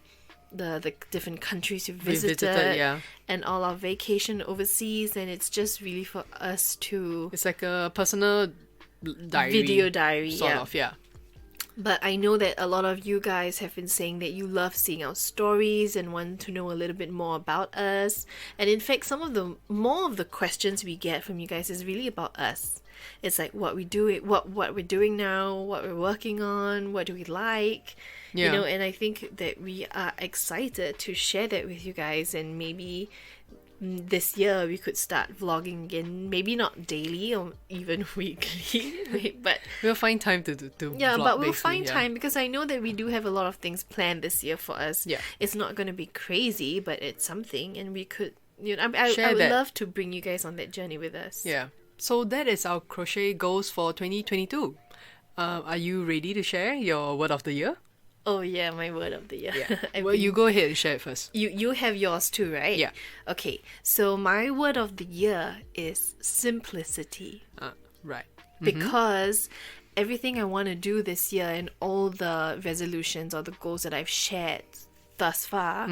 the different countries we've visited, and all our vacation overseas. And it's just really for us to... It's like a personal diary. Video diary, sort of, yeah. But I know that a lot of you guys have been saying that you love seeing our stories and want to know a little bit more about us. And in fact, some of the more of the questions we get from you guys is really about us. It's like what we do, what we're doing now, what we're working on, what do we like, Yeah. and I think that we are excited to share that with you guys, and maybe this year we could start vlogging again, maybe not daily or even weekly, but We'll find time to yeah, vlog, but we'll basically, find yeah. time, because I know that we do have a lot of things planned this year for us. Yeah. It's not going to be crazy, but it's something, and we could, I Share would that. love to bring you guys on that journey with us. Yeah. So that is our crochet goals for 2022. Are you ready to share your word of the year? Oh yeah, my word of the year. Yeah. Well, you go ahead and share it first. You have yours too, right? Yeah. Okay, so my word of the year is simplicity. Right. Because everything I want to do this year and all the resolutions or the goals that I've shared thus far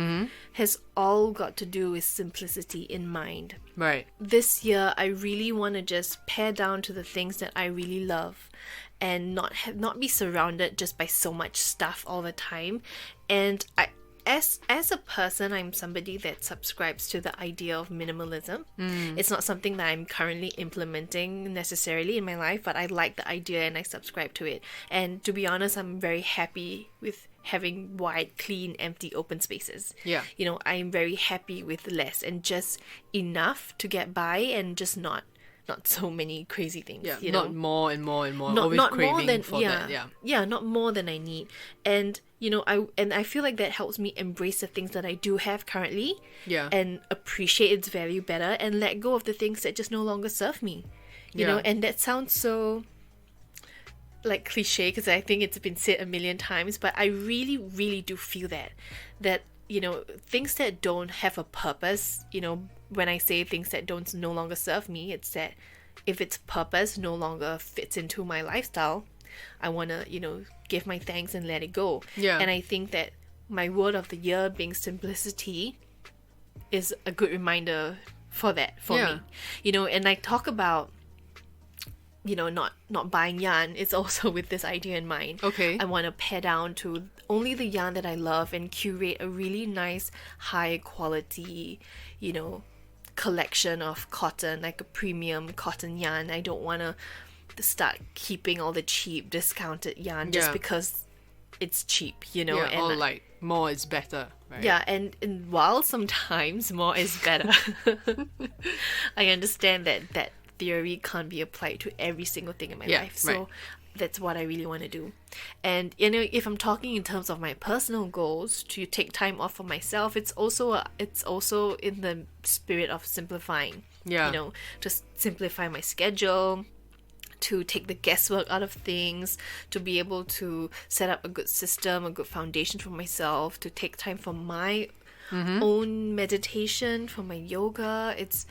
has all got to do with simplicity in mind. Right. This year, I really want to just pare down to the things that I really love, and not be surrounded just by so much stuff all the time. And as a person, I'm somebody that subscribes to the idea of minimalism. It's not something that I'm currently implementing necessarily in my life, but I like the idea and I subscribe to it. And to be honest, I'm very happy with having wide, clean, empty, open spaces. Yeah. I'm very happy with less and just enough to get by, and just not so many crazy things. Yeah. Not more and more and more. Not, Always not craving more than for that. Yeah. Yeah, not more than I need. And I feel like that helps me embrace the things that I do have currently. Yeah. And appreciate its value better, and let go of the things that just no longer serve me. You know, and that sounds so like cliche, because I think it's been said a million times, but I really, really do feel that things that don't have a purpose, when I say things that don't no longer serve me, it's that if its purpose no longer fits into my lifestyle, I want to, give my thanks and let it go. Yeah. And I think that my word of the year being simplicity is a good reminder for that, for me. And I talk about, not buying yarn. It's also with this idea in mind. Okay. I want to pare down to only the yarn that I love and curate a really nice, high quality, collection of cotton, like a premium cotton yarn. I don't want to start keeping all the cheap, discounted yarn just because it's cheap, Yeah, and or like more is better, right? yeah, and while sometimes more is better, I understand that theory can't be applied to every single thing in my life. So right. that's what I really want to do. And if I'm talking in terms of my personal goals, to take time off for myself, it's also in the spirit of simplifying. Yeah. Just simplify my schedule, to take the guesswork out of things, to be able to set up a good system, a good foundation for myself, to take time for my own meditation, for my yoga. It's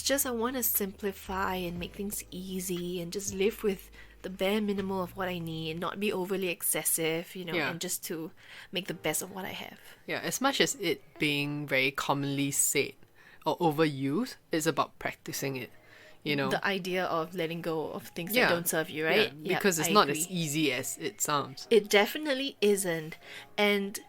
just I want to simplify and make things easy and just live with the bare minimal of what I need and not be overly excessive, and just to make the best of what I have. Yeah, as much as it being very commonly said or overused, it's about practicing it. The idea of letting go of things that don't serve you, right? Yeah, because it's not as easy as it sounds. It definitely isn't. And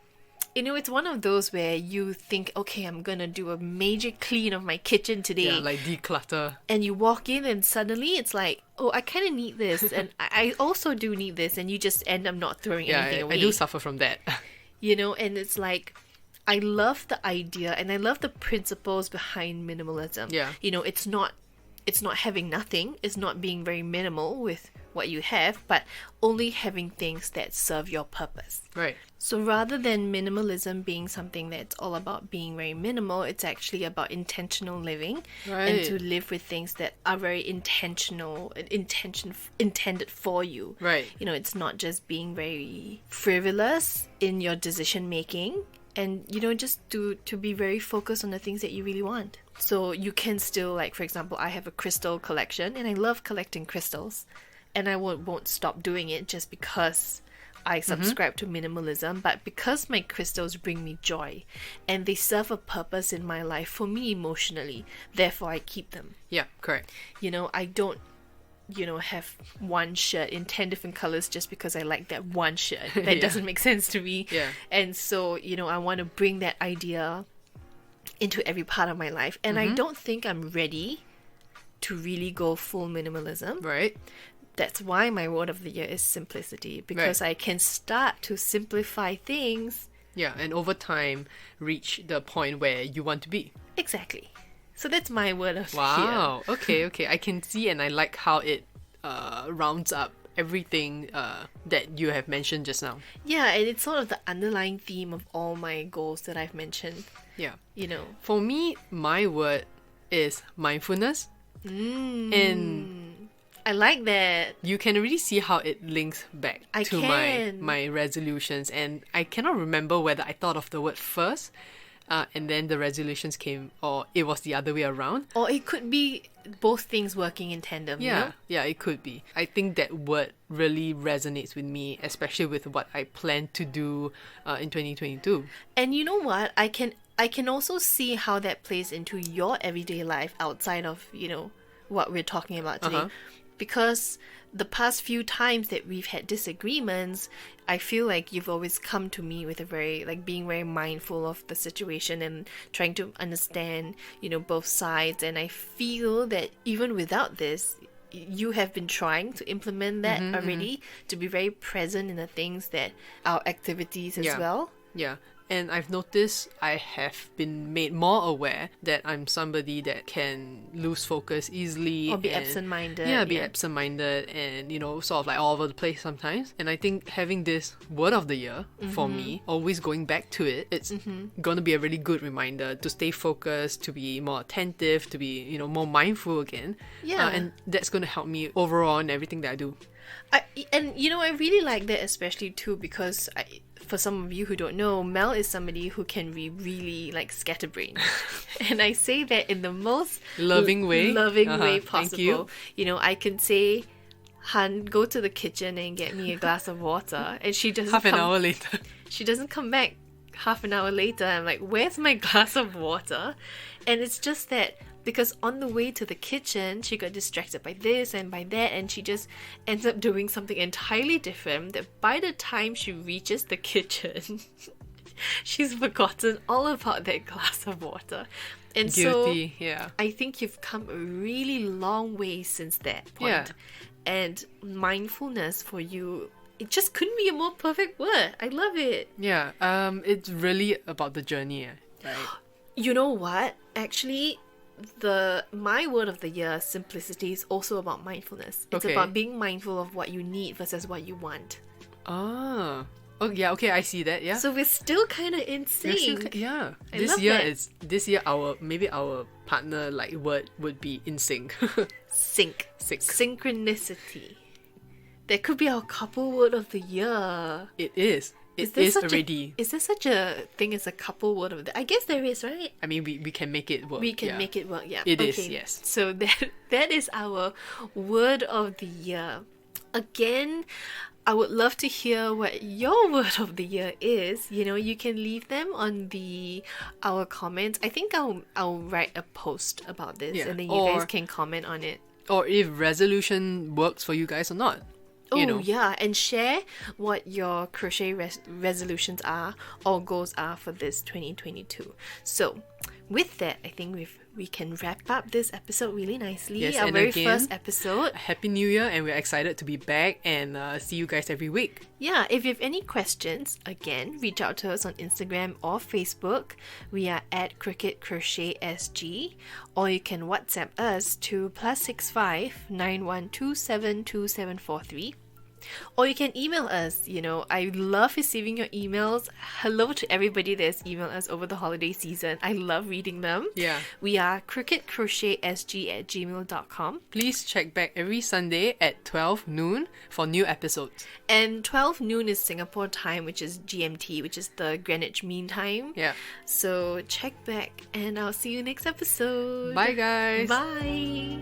it's one of those where you think, okay, I'm gonna do a major clean of my kitchen today. Yeah, like declutter. And you walk in and suddenly it's like, oh, I kind of need this, and I also do need this, and you just end up not throwing anything away. I do suffer from that. And it's like, I love the idea and I love the principles behind minimalism. Yeah. It's not having nothing, it's not being very minimal with what you have, but only having things that serve your purpose. Right. So rather than minimalism being something that's all about being very minimal, it's actually about intentional living. Right. And to live with things that are very intended for you. Right. It's not just being very frivolous in your decision making, and just to be very focused on the things that you really want. So you can still, like, for example, I have a crystal collection and I love collecting crystals, and I won't stop doing it just because I subscribe to minimalism, but because my crystals bring me joy and they serve a purpose in my life for me emotionally, therefore I keep them. Yeah, correct. I don't have one shirt in 10 different colors just because I like that one shirt. That doesn't make sense to me. Yeah. And so, I want to bring that idea into every part of my life. And I don't think I'm ready to really go full minimalism. Right. That's why my word of the year is simplicity, because I can start to simplify things. Yeah, and over time reach the point where you want to be. Exactly. So that's my word of the year. Wow. Okay. I can see, and I like how it rounds up everything that you have mentioned just now. Yeah, and it's sort of the underlying theme of all my goals that I've mentioned. Yeah. You know. For me, my word is mindfulness. And I like that. you can really see how it links back to my resolutions, and I cannot remember whether I thought of the word first and then the resolutions came, or it was the other way around. Or it could be both things working in tandem. Yeah, it could be. I think that word really resonates with me, especially with what I plan to do in 2022. And you know what? I can also see how that plays into your everyday life outside of, what we're talking about today. Because the past few times that we've had disagreements, I feel like you've always come to me with being very mindful of the situation and trying to understand, both sides. And I feel that even without this, you have been trying to implement that already, to be very present in the things that our activities as well. Yeah. And I've noticed I have been made more aware that I'm somebody that can lose focus easily. Or be absent-minded. Yeah, be absent-minded and, sort of like all over the place sometimes. And I think having this word of the year for me, always going back to it, it's going to be a really good reminder to stay focused, to be more attentive, to be, more mindful again. Yeah. And that's going to help me overall in everything that I do. I really like that, especially too, because for some of you who don't know, Mel is somebody who can be really scatterbrained. And I say that in the most loving way way possible. Thank you. I can say, Han, go to the kitchen and get me a glass of water, and she doesn't half an hour later. She doesn't come back half an hour later. I'm like, where's my glass of water? And it's just that because on the way to the kitchen, she got distracted by this and by that, and she just ends up doing something entirely different, that by the time she reaches the kitchen, she's forgotten all about that glass of water. And Guilty, yeah. I think you've come a really long way since that point. Yeah. And mindfulness for you, it just couldn't be a more perfect word. I love it. Yeah, it's really about the journey, right? You know what? Actually, my word of the year, simplicity, is also about mindfulness. It's about being mindful of what you need versus what you want. Oh yeah, okay, I see that. Yeah. So we're still kind of in sync. Yeah. This year our partner word would be in sync. Sync. Synchronicity. That could be our couple word of the year. It is. It is already. Is there such a thing as a couple word of the... I guess there is, right? I mean, we can make it work. We can make it work, yeah. It is, yes. So that is our word of the year. Again, I would love to hear what your word of the year is. You can leave them on our comments. I think I'll write a post about this, and then you guys can comment on it. Or if resolution works for you guys or not. Yeah, and share what your crochet resolutions are or goals are for this 2022. So, with that, I think we can wrap up this episode really nicely. Yes, our very first episode. Happy New Year, and we're excited to be back and see you guys every week. Yeah, if you have any questions, again, reach out to us on Instagram or Facebook. We are at Cricket Crochet SG, or you can WhatsApp us to +65 9127 2743. Or you can email us. I love receiving your emails. Hello to everybody that's emailed us over the holiday season. I love reading them. Yeah. We are cricketcrochetsg@gmail.com. Please check back every Sunday at 12 noon for new episodes. And 12 noon is Singapore time, which is GMT, which is the Greenwich Mean Time. Yeah. So check back, and I'll see you next episode. Bye, guys. Bye.